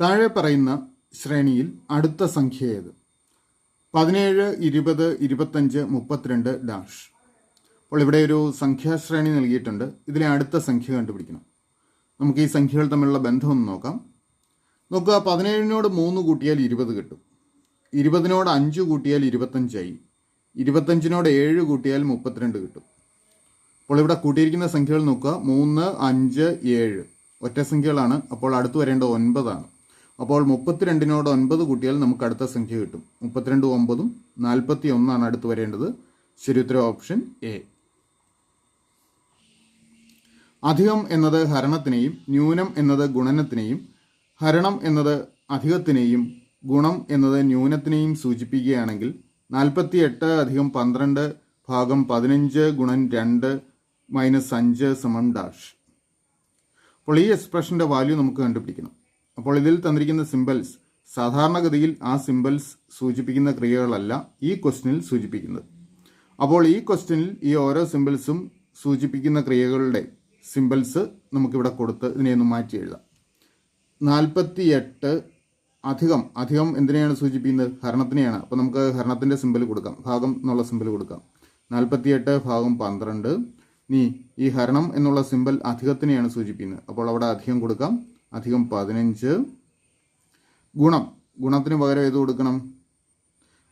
താഴെ പറയുന്ന ശ്രേണിയിൽ അടുത്ത സംഖ്യ ഏത്? 17, 20, 25, 32 ഡാഷ്. അപ്പോൾ ഇവിടെ ഒരു സംഖ്യാശ്രേണി നൽകിയിട്ടുണ്ട്. ഇതിലെ അടുത്ത സംഖ്യ കണ്ടുപിടിക്കണം. നമുക്ക് ഈ സംഖ്യകൾ തമ്മിലുള്ള ബന്ധം ഒന്ന് നോക്കാം. നോക്കുക, 17നോട് 3 കൂട്ടിയാൽ 20 കിട്ടും. 20നോട് 5 കൂട്ടിയാൽ 25ആയി. 25നോട് 7 കൂട്ടിയാൽ 32 കിട്ടും. അപ്പോൾ ഇവിടെ കൂട്ടിയിരിക്കുന്ന സംഖ്യകൾ നോക്കുക, 3, 5, 7 ഒറ്റ സംഖ്യകളാണ്. അപ്പോൾ അടുത്ത് വരേണ്ട 9 ആണ്. അപ്പോൾ 32നോട് 9 കൂട്ടിയാൽ നമുക്ക് അടുത്ത സംഖ്യ കിട്ടും. 32 9 41 ആണ് അടുത്ത് വരേണ്ടത്. ശരിയുത്തരം ഓപ്ഷൻ എ. അധികം എന്നത് ഹരണത്തിനെയും ന്യൂനം എന്നത് ഗുണനത്തിനെയും ഹരണം എന്നത് അധികത്തിനെയും ഗുണം എന്നത് ന്യൂനത്തിനെയും സൂചിപ്പിക്കുകയാണെങ്കിൽ 48 അധികം 12 ഭാഗം 15 ഗുണം 2 മൈനസ് 5 സമം ഡാഷ്. അപ്പോൾ ഈ എക്സ്പ്രഷൻ്റെ വാല്യൂ നമുക്ക് കണ്ടുപിടിക്കണം. അപ്പോൾ ഇതിൽ തന്നിരിക്കുന്ന സിംബൽസ് സാധാരണഗതിയിൽ ആ സിംബൽസ് സൂചിപ്പിക്കുന്ന ക്രിയകളല്ല ഈ ക്വസ്റ്റ്യനിൽ സൂചിപ്പിക്കുന്നത്. അപ്പോൾ ഈ ക്വസ്റ്റ്യനിൽ ഈ ഓരോ സിംബൽസും സൂചിപ്പിക്കുന്ന ക്രിയകളുടെ സിംബൽസ് നമുക്കിവിടെ കൊടുത്ത് ഇതിനെയൊന്ന് മാറ്റി എഴുതാം. 48 അധികം എന്തിനെയാണ് സൂചിപ്പിക്കുന്നത്? ഹരണത്തിനെയാണ്. അപ്പോൾ നമുക്ക് ഹരണത്തിൻ്റെ സിംബൽ കൊടുക്കാം, ഭാഗം എന്നുള്ള സിംബൽ കൊടുക്കാം. 48 ഭാഗം 12. ഇനി ഈ ഹരണം എന്നുള്ള സിംബൽ അധികത്തിനെയാണ് സൂചിപ്പിക്കുന്നത്. അപ്പോൾ അവിടെ അധികം കൊടുക്കാം, അധികം 15. ഗുണത്തിന് പകരം ഏത് കൊടുക്കണം?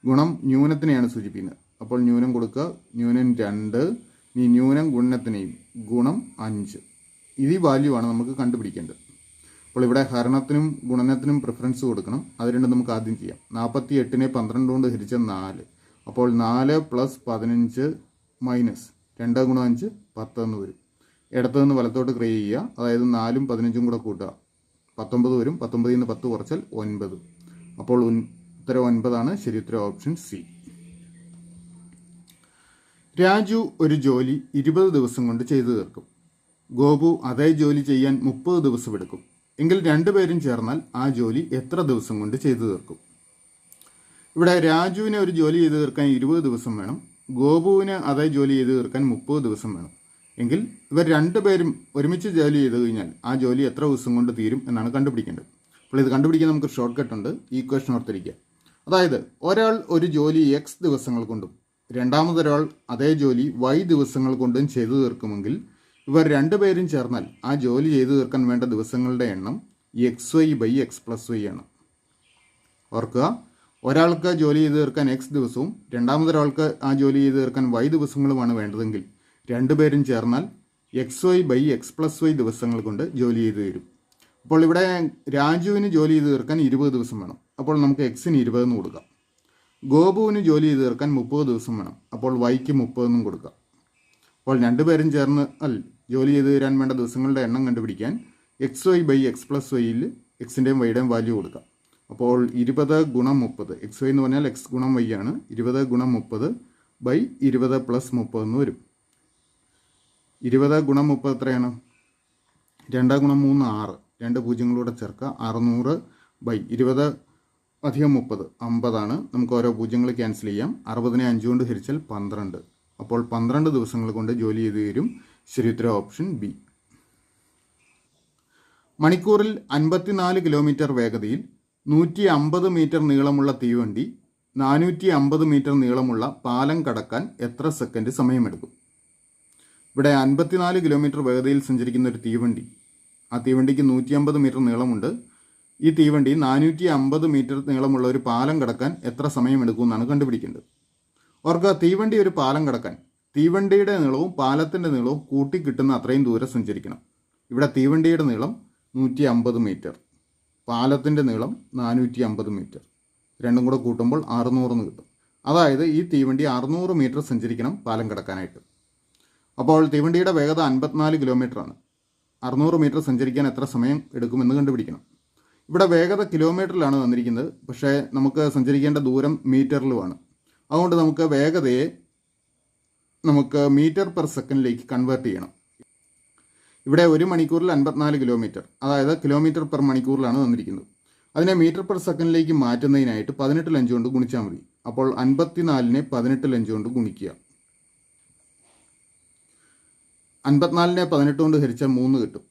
ഗുണം ന്യൂനത്തിനെയാണ് സൂചിപ്പിക്കുന്നത്. അപ്പോൾ ന്യൂനം കൊടുക്കുക, ന്യൂനം 2. ഇനി ന്യൂനം ഗുണനത്തിനെയും ഗുണം 5. ഈ വാല്യൂ ആണ് നമുക്ക് കണ്ടുപിടിക്കേണ്ടത്. അപ്പോൾ ഇവിടെ ഹരണത്തിനും ഗുണനത്തിനും പ്രിഫറൻസ് കൊടുക്കണം. അത് രണ്ടും നമുക്ക് ആദ്യം ചെയ്യാം. 48നെ 12 കൊണ്ട് ഹരിച്ച 4. അപ്പോൾ 4 + 15 മൈനസ് 2 ഗുണം 5 10 എന്ന് വരും. ഇടത്തു നിന്ന് വലത്തോട്ട് ക്രിയ ചെയ്യുക. അതായത് 4ഉം 15ഉം കൂടെ കൂട്ടുക, 19 വരും. 19ൽ നിന്ന് 10 കുറച്ചാൽ 9. അപ്പോൾ ഉത്തരം 9 ആണ്. ശരി ഉത്തരം ഓപ്ഷൻ സി. രാജു ഒരു ജോലി 20 ദിവസം കൊണ്ട് ചെയ്തു തീർക്കും. ഗോപു അതേ ജോലി ചെയ്യാൻ 30 ദിവസം എടുക്കും. എങ്കിൽ രണ്ടുപേരും ചേർന്നാൽ ആ ജോലി എത്ര ദിവസം കൊണ്ട് ചെയ്തു തീർക്കും? ഇവിടെ രാജുവിന് ഒരു ജോലി ചെയ്തു തീർക്കാൻ 20 ദിവസം വേണം. ഗോപുവിന് അതേ ജോലി ചെയ്തു തീർക്കാൻ 30 ദിവസം വേണം. എങ്കിൽ ഇവർ രണ്ടുപേരും ഒരുമിച്ച് ജോലി ചെയ്തു കഴിഞ്ഞാൽ ആ ജോലി എത്ര ദിവസം കൊണ്ട് തീരും എന്നാണ് കണ്ടുപിടിക്കേണ്ടത്. അപ്പോൾ ഇത് കണ്ടുപിടിക്കാൻ നമുക്ക് ഷോർട്ട് കട്ട് ഉണ്ട്. ഈ ക്വസ്റ്റൻ ഓർത്തിരിക്കുക. അതായത് ഒരാൾ ഒരു ജോലി X ദിവസങ്ങൾ കൊണ്ടും രണ്ടാമതൊരാൾ അതേ ജോലി Y ദിവസങ്ങൾ കൊണ്ടും ചെയ്തു തീർക്കുമെങ്കിൽ ഇവർ രണ്ടുപേരും ചേർന്നാൽ ആ ജോലി ചെയ്തു തീർക്കാൻ വേണ്ട ദിവസങ്ങളുടെ എണ്ണം XY/X+Y ആണ്. ഓർക്കുക, ഒരാൾക്ക് ജോലി ചെയ്തു തീർക്കാൻ X ദിവസവും രണ്ടാമതൊരാൾക്ക് ആ ജോലി ചെയ്തു തീർക്കാൻ Y ദിവസങ്ങളുമാണ് വേണ്ടതെങ്കിൽ രണ്ടുപേരും ചേർന്നാൽ XY/X+Y ദിവസങ്ങൾ കൊണ്ട് ജോലി ചെയ്തു തരും. അപ്പോൾ ഇവിടെ രാജുവിന് ജോലി ചെയ്തു തീർക്കാൻ 20 ദിവസം വേണം. അപ്പോൾ നമുക്ക് Xന് 20 എന്ന് കൊടുക്കാം. ഗോപുവിന് ജോലി ചെയ്തു തീർക്കാൻ 30 ദിവസം വേണം. അപ്പോൾ Yക്ക് 30 എന്നും കൊടുക്കാം. അപ്പോൾ രണ്ടുപേരും ചേർന്ന് ജോലി ചെയ്തു തരാൻ വേണ്ട ദിവസങ്ങളുടെ എണ്ണം കണ്ടുപിടിക്കാൻ XY/X+Yയിൽ എക്സിൻ്റെയും വൈയുടെയും വാല്യൂ കൊടുക്കാം. അപ്പോൾ 20 ഗുണം 30, XY എന്ന് പറഞ്ഞാൽ X ഗുണം Y ആണ്. 20 ഗുണം 30 20 + 30 എന്ന് വരും. 20 ഗുണം 30 എത്രയാണ്? 2 ഗുണം 3 6. 2 പൂജ്യങ്ങളൂടെ ചേർക്കുക. 600 20 അധികം 30 50 ആണ്. നമുക്ക് ഓരോ പൂജ്യങ്ങൾ ക്യാൻസൽ ചെയ്യാം. 60നെ 5 കൊണ്ട് ഹരിച്ചാൽ 12. അപ്പോൾ 12 ദിവസങ്ങൾ കൊണ്ട് ജോലി ചെയ്തു തരും. ശരി ഉത്തരം ഓപ്ഷൻ ബി. മണിക്കൂറിൽ 54 കിലോമീറ്റർ വേഗതയിൽ 150 മീറ്റർ നീളമുള്ള തീവണ്ടി 450 മീറ്റർ നീളമുള്ള പാലം കടക്കാൻ എത്ര സെക്കൻഡ് സമയമെടുക്കും? ഇവിടെ 54 കിലോമീറ്റർ വേഗതയിൽ സഞ്ചരിക്കുന്ന ഒരു തീവണ്ടി, ആ തീവണ്ടിക്ക് 150 മീറ്റർ നീളമുണ്ട്. ഈ തീവണ്ടി 450 മീറ്റർ നീളമുള്ള ഒരു പാലം കടക്കാൻ എത്ര സമയമെടുക്കും എന്നാണ് കണ്ടുപിടിക്കേണ്ടത്. ഓർക്കുക, തീവണ്ടി ഒരു പാലം കടക്കാൻ തീവണ്ടിയുടെ നീളവും പാലത്തിൻ്റെ നീളവും കൂട്ടി കിട്ടുന്ന അത്രയും ദൂരം സഞ്ചരിക്കണം. ഇവിടെ തീവണ്ടിയുടെ നീളം 150 മീറ്റർ, പാലത്തിൻ്റെ നീളം 450 മീറ്റർ. രണ്ടും കൂടെ കൂട്ടുമ്പോൾ 600 എന്ന് കിട്ടും. അതായത് ഈ തീവണ്ടി 600 മീറ്റർ സഞ്ചരിക്കണം പാലം കടക്കാനായിട്ട്. അപ്പോൾ തീവണ്ടിയുടെ വേഗത 54 കിലോമീറ്ററാണ്. 600 മീറ്റർ സഞ്ചരിക്കാൻ എത്ര സമയം എടുക്കുമെന്ന് കണ്ടുപിടിക്കണം. ഇവിടെ വേഗത കിലോമീറ്ററിലാണ് തന്നിരിക്കുന്നത്, പക്ഷേ നമുക്ക് സഞ്ചരിക്കേണ്ട ദൂരം മീറ്ററിലുമാണ്. അതുകൊണ്ട് നമുക്ക് വേഗതയെ മീറ്റർ പെർ സെക്കൻഡിലേക്ക് കൺവേർട്ട് ചെയ്യണം. ഇവിടെ 1 മണിക്കൂറിൽ 54 കിലോമീറ്റർ, അതായത് കിലോമീറ്റർ പെർ മണിക്കൂറിലാണ് തന്നിരിക്കുന്നത്. അതിനെ മീറ്റർ പെർ സെക്കൻഡിലേക്ക് മാറ്റുന്നതിനായിട്ട് 18 5 കൊണ്ട് ഗുണിച്ചാൽ മതി. അപ്പോൾ 54നെ 18 5 കൊണ്ട് ഗുണിക്കുക. 54നെ 18 കൊണ്ട് ഹരിച്ചാൽ 3 കിട്ടും.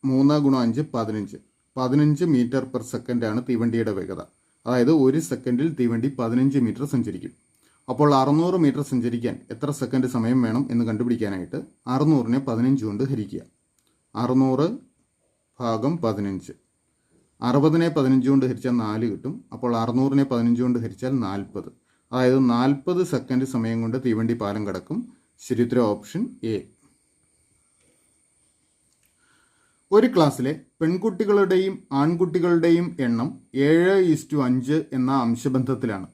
3 × 5 15. 15 മീറ്റർ പെർ സെക്കൻഡാണ് തീവണ്ടിയുടെ വേഗത. അതായത് ഒരു സെക്കൻഡിൽ തീവണ്ടി 15 മീറ്റർ സഞ്ചരിക്കും. അപ്പോൾ 600 മീറ്റർ സഞ്ചരിക്കാൻ എത്ര സെക്കൻഡ് സമയം വേണം എന്ന് കണ്ടുപിടിക്കാനായിട്ട് 600നെ 15 കൊണ്ട് ഹരിക്കുക. 600 ഭാഗം 15. 60നെ 15 കൊണ്ട് ഹരിച്ചാൽ 4 കിട്ടും. അപ്പോൾ 600നെ 15 കൊണ്ട് ഹരിച്ചാൽ 40. അതായത് 40 സെക്കൻഡ് സമയം കൊണ്ട് തീവണ്ടി പാലം കടക്കും. ശരിയുത്തരം ഓപ്ഷൻ എ. ഒരു ക്ലാസ്സിലെ പെൺകുട്ടികളുടെയും ആൺകുട്ടികളുടെയും എണ്ണം 7:5 എന്ന അംശബന്ധത്തിലാണ്.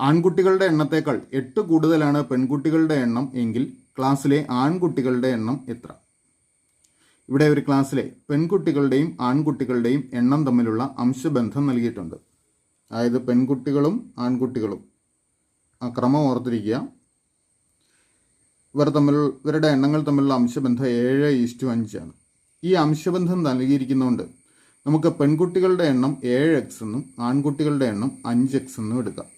ആൺകുട്ടികളുടെ എണ്ണത്തേക്കാൾ 8 കൂടുതലാണ് പെൺകുട്ടികളുടെ എണ്ണം എങ്കിൽ ക്ലാസ്സിലെ ആൺകുട്ടികളുടെ എണ്ണം എത്ര? ഇവിടെ ഒരു ക്ലാസ്സിലെ പെൺകുട്ടികളുടെയും ആൺകുട്ടികളുടെയും എണ്ണം തമ്മിലുള്ള അംശബന്ധം നൽകിയിട്ടുണ്ട്. അതായത് പെൺകുട്ടികളും ആൺകുട്ടികളും, ആ ക്രമം ഓർത്തിരിക്കുക. ഇവരുടെ എണ്ണങ്ങൾ തമ്മിലുള്ള അംശബന്ധം 7:5 ആണ്. ഈ അംശബന്ധം നൽകിയിരിക്കുന്നതുകൊണ്ട് നമുക്ക് പെൺകുട്ടികളുടെ എണ്ണം 7x എന്നും ആൺകുട്ടികളുടെ എണ്ണം 5x എന്നും എടുക്കാം.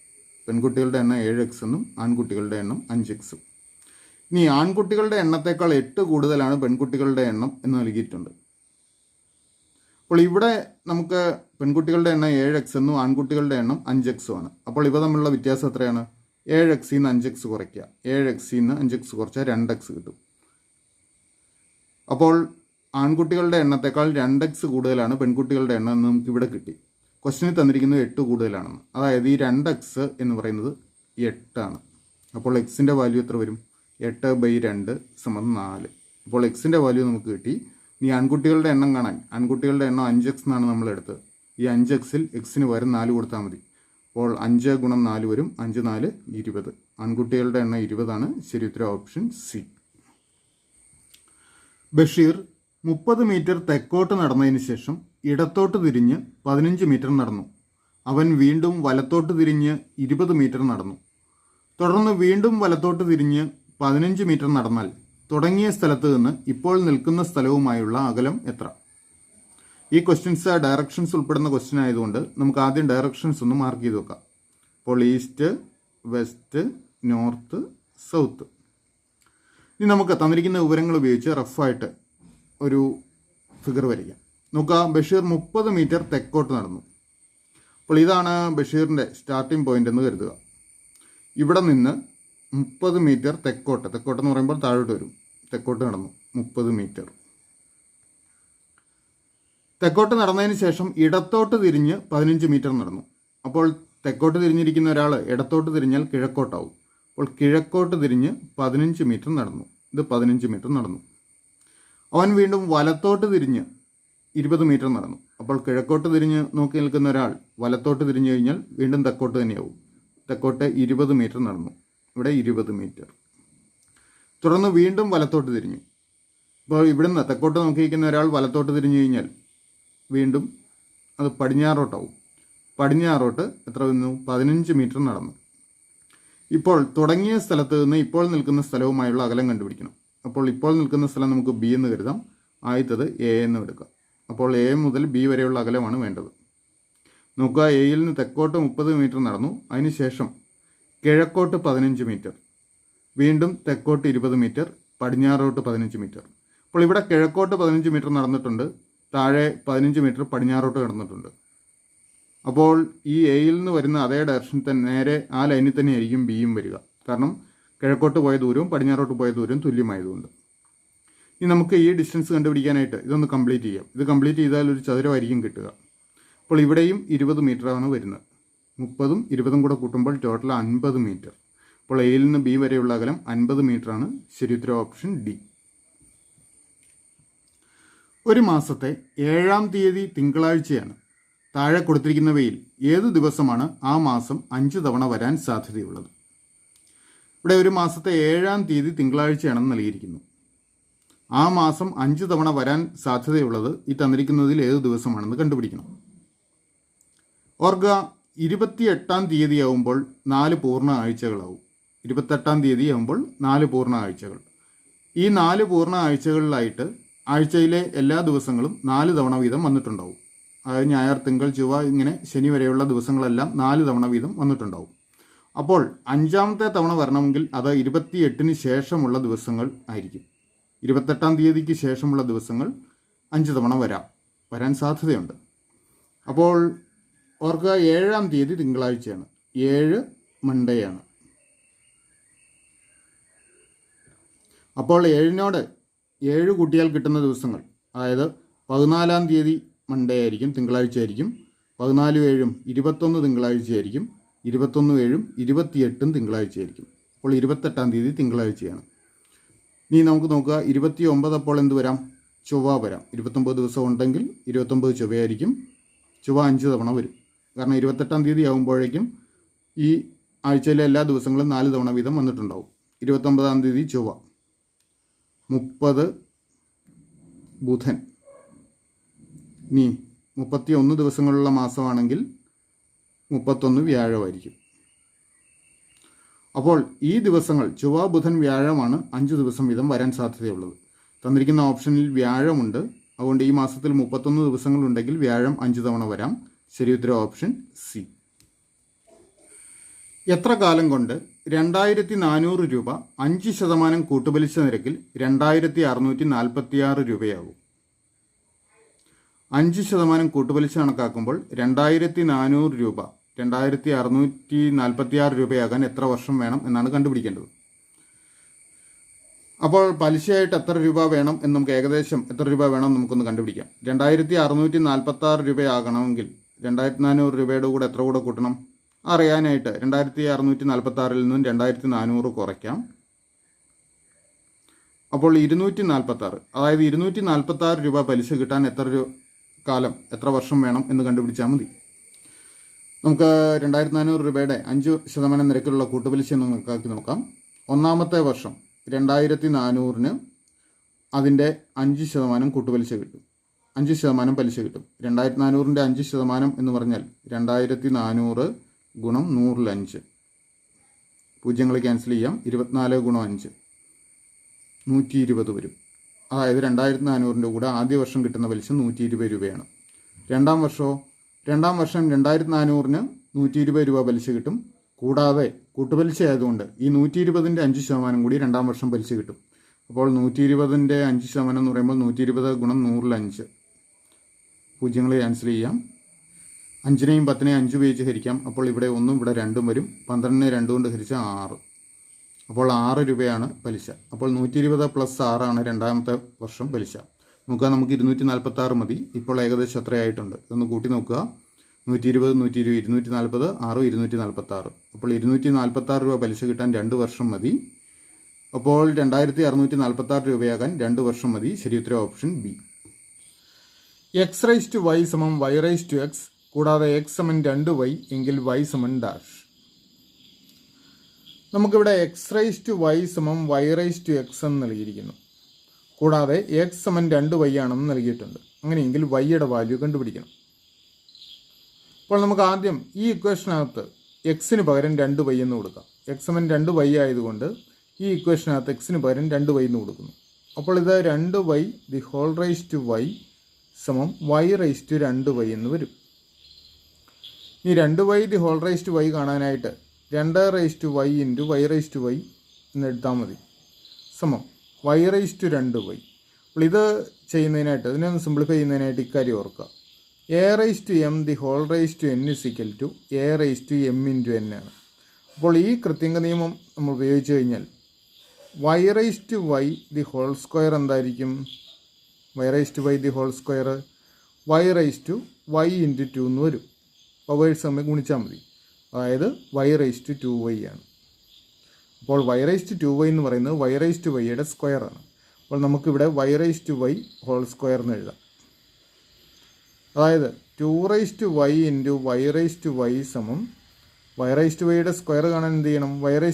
പെൺകുട്ടികളുടെ എണ്ണം 7x എന്നും ആൺകുട്ടികളുടെ എണ്ണം 5x. ഇനി ആൺകുട്ടികളുടെ എണ്ണത്തേക്കാൾ 8 കൂടുതലാണ് പെൺകുട്ടികളുടെ എണ്ണം എന്ന് നൽകിയിട്ടുണ്ട്. അപ്പോൾ ഇവിടെ നമുക്ക് പെൺകുട്ടികളുടെ എണ്ണം 7x എന്നും ആൺകുട്ടികളുടെ എണ്ണം 5x ആണ്. അപ്പോൾ ഇവ തമ്മിലുള്ള വ്യത്യാസം എത്രയാണ്? 7x നിന്ന് 5x കുറയ്ക്കുക. 7x നിന്ന് 5x കുറച്ചാൽ 2x കിട്ടും. അപ്പോൾ ആൺകുട്ടികളുടെ എണ്ണത്തേക്കാൾ 2x കൂടുതലാണ് പെൺകുട്ടികളുടെ എണ്ണം എന്ന് നമുക്ക് ഇവിടെ കിട്ടി. ക്വസ്റ്റ്യനിൽ തന്നിരിക്കുന്നത് 8 കൂടുതലാണെന്ന്. അതായത് ഈ 2x എന്ന് പറയുന്നത് 8 ആണ്. അപ്പോൾ എക്സിൻ്റെ വാല്യൂ എത്ര വരും? 8/2 = 4. അപ്പോൾ എക്സിൻ്റെ വാല്യൂ നമുക്ക് കിട്ടി. ഇനി ആൺകുട്ടികളുടെ എണ്ണം കാണാൻ ആൺകുട്ടികളുടെ എണ്ണം 5x എന്നാണ് നമ്മൾ എടുത്തത്. ഈ 5xൽ എക്സിന് പകരം 4 കൊടുത്താൽ മതി. അപ്പോൾ 5 × 4 വരും. 5 × 4 = 20. ആൺകുട്ടികളുടെ എണ്ണം 20 ആണ്. ശരി ഉത്തരം ഓപ്ഷൻ സി. ബഷീർ 30 മീറ്റർ തെക്കോട്ട് നടന്നതിന് ശേഷം ഇടത്തോട്ട് തിരിഞ്ഞ് 15 മീറ്റർ നടന്നു. അവൻ വീണ്ടും വലത്തോട്ട് തിരിഞ്ഞ് 20 മീറ്റർ നടന്നു. തുടർന്ന് വീണ്ടും വലത്തോട്ട് തിരിഞ്ഞ് 15 മീറ്റർ നടന്നാൽ തുടങ്ങിയ സ്ഥലത്ത് നിന്ന് ഇപ്പോൾ നിൽക്കുന്ന സ്ഥലവുമായുള്ള അകലം എത്ര? ഈ ക്വസ്റ്റ്യൻസ് ഡയറക്ഷൻസ് ഉൾപ്പെടുന്ന ക്വസ്റ്റ്യൻ ആയതുകൊണ്ട് നമുക്ക് ആദ്യം ഡയറക്ഷൻസ് ഒന്ന് മാർക്ക് ചെയ്ത് വെക്കാം. അപ്പോൾ ഈസ്റ്റ്, വെസ്റ്റ്, നോർത്ത്, സൗത്ത്. ഇനി നമുക്ക് തന്നിരിക്കുന്ന വിവരങ്ങൾ ഉപയോഗിച്ച് റഫായിട്ട് ഒരു ഫിഗർ വരയ്ക്കാം. നോക്കുക, ബഷീർ 30 മീറ്റർ തെക്കോട്ട് നടന്നു. അപ്പോൾ ഇതാണ് ബഷീറിൻ്റെ സ്റ്റാർട്ടിംഗ് പോയിന്റ് എന്ന് കരുതുക. ഇവിടെ നിന്ന് 30 മീറ്റർ തെക്കോട്ടെന്ന് പറയുമ്പോൾ താഴോട്ട് വരും. തെക്കോട്ട് നടന്നു 30 മീറ്റർ. തെക്കോട്ട് നടന്നതിന് ശേഷം ഇടത്തോട്ട് തിരിഞ്ഞ് 15 മീറ്റർ നടന്നു. അപ്പോൾ തെക്കോട്ട് തിരിഞ്ഞിരിക്കുന്ന ഒരാൾ ഇടത്തോട്ട് തിരിഞ്ഞാൽ കിഴക്കോട്ടാവും. അപ്പോൾ കിഴക്കോട്ട് തിരിഞ്ഞ് 15 മീറ്റർ നടന്നു. ഇത് 15 മീറ്റർ നടന്നു. അവൻ വീണ്ടും വലത്തോട്ട് തിരിഞ്ഞ് 20 മീറ്റർ നടന്നു. അപ്പോൾ കിഴക്കോട്ട് തിരിഞ്ഞ് നോക്കി നിൽക്കുന്ന ഒരാൾ വലത്തോട്ട് തിരിഞ്ഞു കഴിഞ്ഞാൽ വീണ്ടും തെക്കോട്ട് തന്നെയാവും. തെക്കോട്ട് 20 മീറ്റർ നടന്നു. ഇവിടെ 20 മീറ്റർ. തുടർന്ന് വീണ്ടും വലത്തോട്ട് തിരിഞ്ഞു. അപ്പോൾ ഇവിടുന്ന് തെക്കോട്ട് നോക്കിയിരിക്കുന്ന ഒരാൾ വലത്തോട്ട് തിരിഞ്ഞു കഴിഞ്ഞാൽ വീണ്ടും അത് പടിഞ്ഞാറോട്ടാവും. പടിഞ്ഞാറോട്ട് എത്ര വന്നു? 15 മീറ്റർ നടന്നു. ഇപ്പോൾ തുടങ്ങിയ സ്ഥലത്ത് നിന്ന് ഇപ്പോൾ നിൽക്കുന്ന സ്ഥലവുമായുള്ള അകലം കണ്ടുപിടിക്കണം. അപ്പോൾ ഇപ്പോൾ നിൽക്കുന്ന സ്ഥലം നമുക്ക് ബി എന്ന് കരുതാം. ആദ്യത്തത് എ എന്ന് എടുക്കാം. അപ്പോൾ എ മുതൽ ബി വരെയുള്ള അകലമാണ് വേണ്ടത്. നോക്കുക, എയിൽ നിന്ന് തെക്കോട്ട് 30 മീറ്റർ നടന്നു. അതിനുശേഷം കിഴക്കോട്ട് 15 മീറ്റർ, വീണ്ടും തെക്കോട്ട് 20 മീറ്റർ, പടിഞ്ഞാറോട്ട് 15 മീറ്റർ. അപ്പോൾ ഇവിടെ കിഴക്കോട്ട് 15 മീറ്റർ നടന്നിട്ടുണ്ട്, താഴെ 15 മീറ്റർ പടിഞ്ഞാറോട്ട് കിടന്നിട്ടുണ്ട്. അപ്പോൾ ഈ എയിൽ നിന്ന് വരുന്ന അതേ ഡയറക്ഷനിൽ തന്നെ നേരെ ആ ലൈനിൽ തന്നെ ആയിരിക്കും ബിയും വരിക. കാരണം കിഴക്കോട്ട് പോയ ദൂരവും പടിഞ്ഞാറോട്ട് പോയ ദൂരവും തുല്യമായതുകൊണ്ട്. ഇനി നമുക്ക് ഈ ഡിസ്റ്റൻസ് കണ്ടുപിടിക്കാനായിട്ട് ഇതൊന്ന് കംപ്ലീറ്റ് ചെയ്യാം. ഇത് കംപ്ലീറ്റ് ചെയ്താൽ ഒരു ചതുരമായിരിക്കും കിട്ടുക. അപ്പോൾ ഇവിടെയും 20 മീറ്ററാണ് വരുന്നത്. 30ഉം 20ഉം കൂടെ കൂട്ടുമ്പോൾ ടോട്ടൽ 50 മീറ്റർ. അപ്പോൾ എയിൽ നിന്ന് ബി വരെയുള്ള അകലം 50 മീറ്ററാണ്. ശരി ഉത്തരം ഓപ്ഷൻ ഡി. ഒരു മാസത്തെ 7-ാം തീയതി തിങ്കളാഴ്ചയാണ്. താഴെ കൊടുത്തിരിക്കുന്നവയിൽ ഏത് ദിവസമാണ് ആ മാസം 5 തവണ വരാൻ സാധ്യതയുള്ളത്? ഇവിടെ ഒരു മാസത്തെ 7-ാം തീയതി തിങ്കളാഴ്ചയാണെന്ന് നൽകിയിരിക്കുന്നു. ആ മാസം 5 തവണ വരാൻ സാധ്യതയുള്ളത് ഈ തന്നിരിക്കുന്നതിൽ ഏത് ദിവസമാണെന്ന് കണ്ടുപിടിക്കണം. ഓർക്കുക, 28-ാം തീയതി ആവുമ്പോൾ 4 പൂർണ്ണ ആഴ്ചകളാവും. 28-ാം തീയതി ആവുമ്പോൾ 4 പൂർണ്ണ ആഴ്ചകൾ. ഈ 4 പൂർണ്ണ ആഴ്ചകളിലായിട്ട് ആഴ്ചയിലെ എല്ലാ ദിവസങ്ങളും 4 തവണ വീതം വന്നിട്ടുണ്ടാവും. അതായത് ഞായർ, തിങ്കൾ, ചൊവ്വ, ഇങ്ങനെ ശനി വരെയുള്ള ദിവസങ്ങളെല്ലാം 4 തവണ വീതം വന്നിട്ടുണ്ടാവും. അപ്പോൾ 5-ാമത്തെ തവണ വരണമെങ്കിൽ അത് 28-ന് ശേഷമുള്ള ദിവസങ്ങൾ ആയിരിക്കും. 28-ാം തീയതിക്ക് ശേഷമുള്ള ദിവസങ്ങൾ 5 തവണ വരാം. വരാൻ സാധ്യതയുണ്ട്. അപ്പോൾ ഓർക്കുക, 7-ാം തീയതി തിങ്കളാഴ്ചയാണ്. 7 മൺഡേയാണ്. അപ്പോൾ 7നോട് 7 കൂട്ടിയാൽ കിട്ടുന്ന ദിവസങ്ങൾ, അതായത് 14-ാം തീയതി മൺഡേ ആയിരിക്കും, തിങ്കളാഴ്ച ആയിരിക്കും. 14 7 21 തിങ്കളാഴ്ചയായിരിക്കും. 21 7 28 തിങ്കളാഴ്ചയായിരിക്കും. അപ്പോൾ 28-ാം തീയതി തിങ്കളാഴ്ചയാണ്. ഇനി നമുക്ക് നോക്കുക, 29 അപ്പോൾ എന്ത് വരാം? ചൊവ്വ വരാം. 29 ദിവസം ഉണ്ടെങ്കിൽ 29 ചൊവ്വയായിരിക്കും. ചൊവ്വ 5 തവണ വരും. കാരണം 28-ാം തീയതി ആകുമ്പോഴേക്കും ഈ ആഴ്ചയിലെ എല്ലാ ദിവസങ്ങളും 4 തവണ വീതം വന്നിട്ടുണ്ടാവും. 29-ാം തീയതി ചൊവ്വ, 30 ബുധൻ. ഇനി 31 ദിവസങ്ങളുള്ള മാസമാണെങ്കിൽ 31 വ്യാഴമായിരിക്കും. അപ്പോൾ ഈ ദിവസങ്ങൾ ചൊവ്വ, ബുധൻ, വ്യാഴമാണ് 5 ദിവസം വീതം വരാൻ സാധ്യതയുള്ളത്. തന്നിരിക്കുന്ന ഓപ്ഷനിൽ വ്യാഴമുണ്ട്. അതുകൊണ്ട് ഈ മാസത്തിൽ 31 ദിവസങ്ങളുണ്ടെങ്കിൽ വ്യാഴം 5 തവണ വരാം. ശരി ഉത്തരം ഓപ്ഷൻ സി. എത്ര കാലം കൊണ്ട് 2400 രൂപ 5% കൂട്ടുപലിശ നിരക്കിൽ 2646 രൂപയാകും? 5% കൂട്ടുപലിശ കണക്കാക്കുമ്പോൾ 2400 രൂപ 2646 രൂപയാകാൻ എത്ര വർഷം വേണം എന്നാണ് കണ്ടുപിടിക്കേണ്ടത്. അപ്പോൾ പലിശയായിട്ട് എത്ര രൂപ വേണം എന്ന് നമുക്ക് ഏകദേശം എത്ര രൂപ വേണം നമുക്കൊന്ന് കണ്ടുപിടിക്കാം. 2646 രൂപയാകണമെങ്കിൽ 2400 രൂപയുടെ കൂടെ എത്ര കൂടെ കൂട്ടണം അറിയാനായിട്ട് 2646 നിന്നും 2400 കുറയ്ക്കാം. അപ്പോൾ 246, അതായത് 246 രൂപ പലിശ കിട്ടാൻ കാലം എത്ര വർഷം വേണം എന്ന് കണ്ടുപിടിച്ചാൽ മതി. നമുക്ക് 2400 രൂപയുടെ 5% നിരക്കിലുള്ള കൂട്ടുപലിശ എന്ന് കണക്കാക്കി നോക്കാം. ഒന്നാമത്തെ വർഷം 2400-ന് അതിൻ്റെ 5% കൂട്ടുപലിശ കിട്ടും, 5% പലിശ കിട്ടും. 2400-ൻ്റെ 5% എന്ന് പറഞ്ഞാൽ 2400 ഗുണം 100-5, പൂജ്യങ്ങൾ ക്യാൻസൽ ചെയ്യാം. 24 ഗുണം 5 120 വരും. അതായത് 2400-ൻ്റെ കൂടെ ആദ്യ വർഷം കിട്ടുന്ന പലിശ 120 രൂപയാണ്. രണ്ടാം വർഷം 2400-ന് 120 രൂപ പലിശ കിട്ടും. കൂടാതെ കൂട്ടുപലിശ ആയതുകൊണ്ട് ഈ 120-ൻ്റെ 5% കൂടി രണ്ടാം വർഷം പലിശ കിട്ടും. അപ്പോൾ 120-ൻ്റെ 5% എന്ന് പറയുമ്പോൾ 120 ഗുണം 100-5, പൂജ്യങ്ങൾ ക്യാൻസൽ ചെയ്യാം. 5-നെയും 10-നെയും 5 ഉപയോഗിച്ച് ഹരിക്കാം. അപ്പോൾ ഇവിടെ 1 ഇവിടെ 2 വരും. 12-നെ 2 കൊണ്ട് ഹരിച്ചാൽ 6. അപ്പോൾ 6 രൂപയാണ് പലിശ. അപ്പോൾ 120 പ്ലസ് 6 ആണ് രണ്ടാമത്തെ വർഷം പലിശ. നോക്കുക, നമുക്ക് 246 മതി. ഇപ്പോൾ ഏകദേശം എത്രയായിട്ടുണ്ട് ഇതൊന്ന് കൂട്ടി നോക്കുക. 120 120 240 6 246. അപ്പോൾ 246 രൂപ പലിശ കിട്ടാൻ 2 വർഷം മതി. അപ്പോൾ 2646 രൂപയാകാൻ 2 വർഷം മതി. ശരി ഉത്തരം ഓപ്ഷൻ ബി. x⁻y സമം y⁻x, കൂടാതെ x സമം 2y എങ്കിൽ y സമം ഡാഷ്. നമുക്കിവിടെ x⁻y സമം y⁻x എന്ന് നൽകിയിരിക്കുന്നു. കൂടാതെ x സമം 2y ആണെന്ന് നൽകിയിട്ടുണ്ട്. അങ്ങനെയെങ്കിൽ y-യുടെ വാല്യൂ കണ്ടുപിടിക്കണം. അപ്പോൾ നമുക്ക് ആദ്യം ഈ ഇക്വേഷനകത്ത് എക്സിന് പകരം 2y എന്ന് കൊടുക്കാം. x സമം 2y ആയതുകൊണ്ട് ഈ ഇക്വേഷനകത്ത് എക്സിന് പകരം 2y എന്ന് കൊടുക്കുന്നു. അപ്പോൾ ഇത് 2y the whole raise to y സമം y⁻2y എന്ന് വരും. ഈ 2y the whole raise to y കാണാനായിട്ട് 2y ഇൻറ്റു y⁻y എന്ന് എടുത്താൽ മതി. സമം y⁻2y. അപ്പോൾ ഇത് ചെയ്യുന്നതിനായിട്ട്, ഇതിനൊന്ന് സിംപ്ലിഫൈ ചെയ്യുന്നതിനായിട്ട് ഇക്കാര്യം ഓർക്കുക. a⁻m the whole raise to n is equal to a⁻m into n ആണ്. അപ്പോൾ ഈ കൃത്യങ്ക നിയമം നമ്മൾ ഉപയോഗിച്ച് കഴിഞ്ഞാൽ y⁻y ദി ഹോൾ സ്ക്വയർ എന്തായിരിക്കും? y⁻y the whole square y⁻y into 2 എന്ന് വരും. പവേഴ്സ് തമ്മിൽ ഗുണിച്ചാൽ മതി. അതായത് y⁻2y ആണ്. അപ്പോൾ y⁻2y എന്ന് പറയുന്നത് y⁻y-യുടെ സ്ക്വയറാണ്. അപ്പോൾ നമുക്കിവിടെ y⁻y ഹോൾ സ്ക്വയർ എന്ന് എഴുതാം. അതായത് 2y ഇൻറ്റു y⁻y സമം y⁻y-യുടെ സ്ക്വയർ കാണാൻ എന്ത് ചെയ്യണം? y⁻y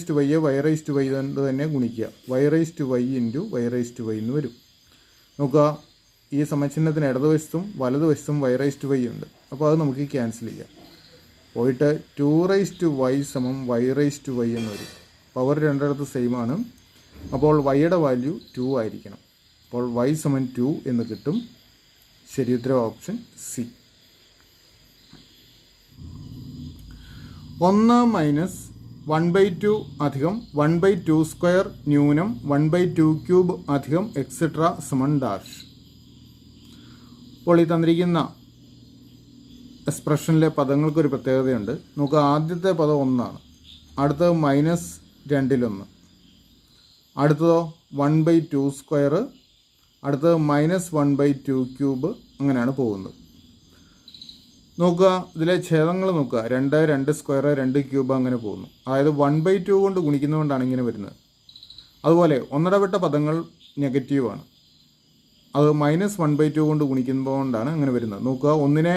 y⁻y കൊണ്ട് തന്നെ ഗുണിക്കുക. y⁻y ഇൻറ്റു y⁻y എന്ന് വരും. നോക്കുക, ഈ സമചിഹ്നത്തിന് ഇടതുവശത്തും വലതുവശത്തും y⁻y ഉണ്ട്. അപ്പോൾ അത് നമുക്ക് ക്യാൻസൽ ചെയ്യാം. പോയിട്ട് 2y സമം y⁻y എന്ന് വരും. പവർ രണ്ടിടത്ത് സെയിം ആണ്. അപ്പോൾ y-യുടെ വാല്യൂ 2 ആയിരിക്കണം. അപ്പോൾ y സമം 2 എന്ന് കിട്ടും. ശരി ഉത്തരം ഓപ്ഷൻ സി. 1 മൈനസ് 1/2 അധികം 1/2 സ്ക്വയർ ന്യൂനം 1/2 ക്യൂബ് അധികം എക്സെട്ര സമം ഡാഷ്. അപ്പോൾ ഈ തന്നിരിക്കുന്ന എക്സ്പ്രഷനിലെ പദങ്ങൾക്കൊരു പ്രത്യേകതയുണ്ട്. നമുക്ക് ആദ്യത്തെ പദം 1 അടുത്തത് -2 അടുത്തതോ 1/2², അടുത്തത് -1/2³ അങ്ങനെയാണ് പോകുന്നത്. നോക്കുക, ഇതിലെ ഛേദങ്ങൾ നോക്കുക. 2, 2² 2³ അങ്ങനെ പോകുന്നു. അതായത് 1/2 കൊണ്ട് ഗുണിക്കുന്നതുകൊണ്ടാണ് ഇങ്ങനെ വരുന്നത്. അതുപോലെ ഒന്നിടവിട്ട പദങ്ങൾ നെഗറ്റീവാണ്. അത് -1/2 കൊണ്ട് ഗുണിക്കുന്നതുകൊണ്ടാണ് അങ്ങനെ വരുന്നത്. നോക്കുക, ഒന്നിനെ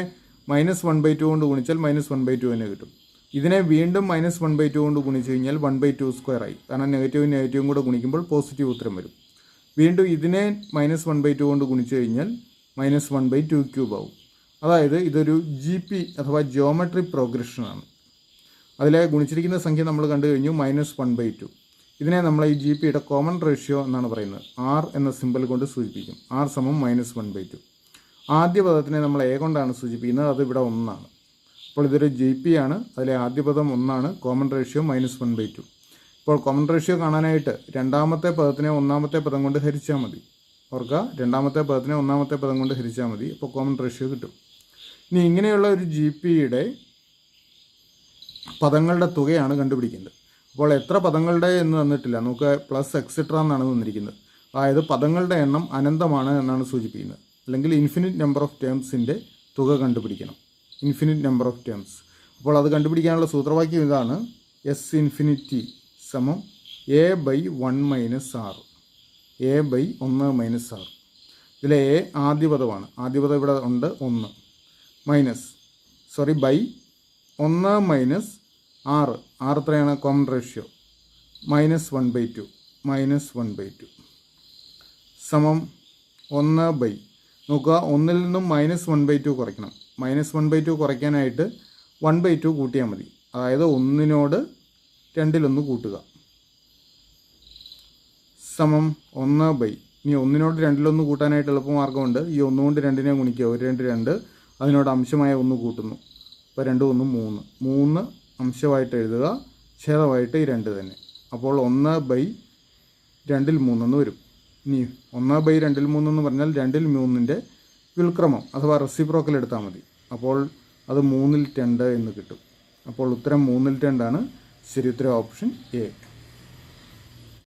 -1/2 കൊണ്ട് ഗുണിച്ചാൽ -1/2 തന്നെ കിട്ടും. ഇതിനെ വീണ്ടും -1/2 കൊണ്ട് ഗുണിച്ച് കഴിഞ്ഞാൽ 1/2² ആയി. കാരണം നെഗറ്റീവും നെഗറ്റീവും കൂടെ ഗുണിക്കുമ്പോൾ പോസിറ്റീവ് ഉത്തരം വരും. വീണ്ടും ഇതിനെ -1/2 കൊണ്ട് ഗുണിച്ച് കഴിഞ്ഞാൽ -1/2³ ആവും. അതായത് ഇതൊരു GP അഥവാ ജിയോമെട്രി പ്രോഗ്രഷനാണ്. അതിലെ ഗുണിച്ചിരിക്കുന്ന സംഖ്യ നമ്മൾ കണ്ടു കഴിഞ്ഞു, -1/2. ഇതിനെ നമ്മൾ ഈ GPയുടെ കോമൺ റേഷ്യോ എന്നാണ് പറയുന്നത്. R എന്ന സിമ്പൽ കൊണ്ട് സൂചിപ്പിക്കും. R = -1/2. ആദ്യ പദത്തിനെ നമ്മൾ A കൊണ്ടാണ് സൂചിപ്പിക്കുന്നത്. അത് ഇവിടെ 1. അപ്പോൾ ഇതൊരു GP ആണ്. അതിലെ ആദ്യ പദം 1, കോമൺ റേഷ്യോ -1/2. ഇപ്പോൾ കോമൺ റേഷ്യോ കാണാനായിട്ട് രണ്ടാമത്തെ പദത്തിനെ ഒന്നാമത്തെ പദം കൊണ്ട് ഹരിച്ചാൽ മതി. ഓർക്കുക, രണ്ടാമത്തെ പദത്തിനെ ഒന്നാമത്തെ പദം കൊണ്ട് ഹരിച്ചാൽ മതി. അപ്പോൾ കോമൺ റേഷ്യോ കിട്ടും. ഇനി ഇങ്ങനെയുള്ള ഒരു GPയുടെ പദങ്ങളുടെ തുകയാണ് കണ്ടുപിടിക്കേണ്ടത്. അപ്പോൾ എത്ര പദങ്ങളുടെ എന്ന് തന്നിട്ടില്ല, നമുക്ക് പ്ലസ് എക്സെട്ര എന്നാണ് തന്നിരിക്കുന്നത്. അതായത് പദങ്ങളുടെ എണ്ണം അനന്തമാണ് എന്നാണ് സൂചിപ്പിക്കുന്നത്. അല്ലെങ്കിൽ ഇൻഫിനിറ്റ് നമ്പർ ഓഫ് ടേംസിൻ്റെ തുക കണ്ടുപിടിക്കണം. Infinite number of terms. അപ്പോൾ അത് കണ്ടുപിടിക്കാനുള്ള സൂത്രവാക്യം ഇതാണ്: S∞ = A/1 - R. A/1 - R. ഇതിലെ A ആദ്യ പദമാണ്. ആദ്യ പദം ഇവിടെ ഉണ്ട് 1 ബൈ 1 - R. R എത്രയാണ്? കോമൺ റേഷ്യോ -1/2 സമം 1 നോക്കുക, 1ൽ നിന്നും -1/2 കുറയ്ക്കണം. -1/2 കുറയ്ക്കാനായിട്ട് 1/2 കൂട്ടിയാൽ മതി. അതായത് 1നോട് 2 കൂട്ടുക സമം 1 ഇനി 1നോട് 2 കൂട്ടാനായിട്ട് എളുപ്പമാർഗ്ഗമുണ്ട്. ഈ 1 കൊണ്ട് 2നെ ഗുണിക്കുക. 1 2 2, അതിനോട് അംശമായ 1 കൂട്ടുന്നു. അപ്പോൾ 2 1 3 അംശമായിട്ട് എഴുതുക, ഛേദമായിട്ട് ഈ 2 തന്നെ. അപ്പോൾ 1/2 3 വരും. ഇനി 1/2 3 എന്ന് പറഞ്ഞാൽ 2ൽ 3ൻ്റെ വ്യുൽക്രമം അഥവാ റെസിപ്രോക്കൽ എടുത്താൽ മതി. അപ്പോൾ അത് 3ൽ 2 എന്ന് കിട്ടും. അപ്പോൾ ഉത്തരം 3ൽ 2 ആണ്. ശരി ഉത്തരം ഓപ്ഷൻ A.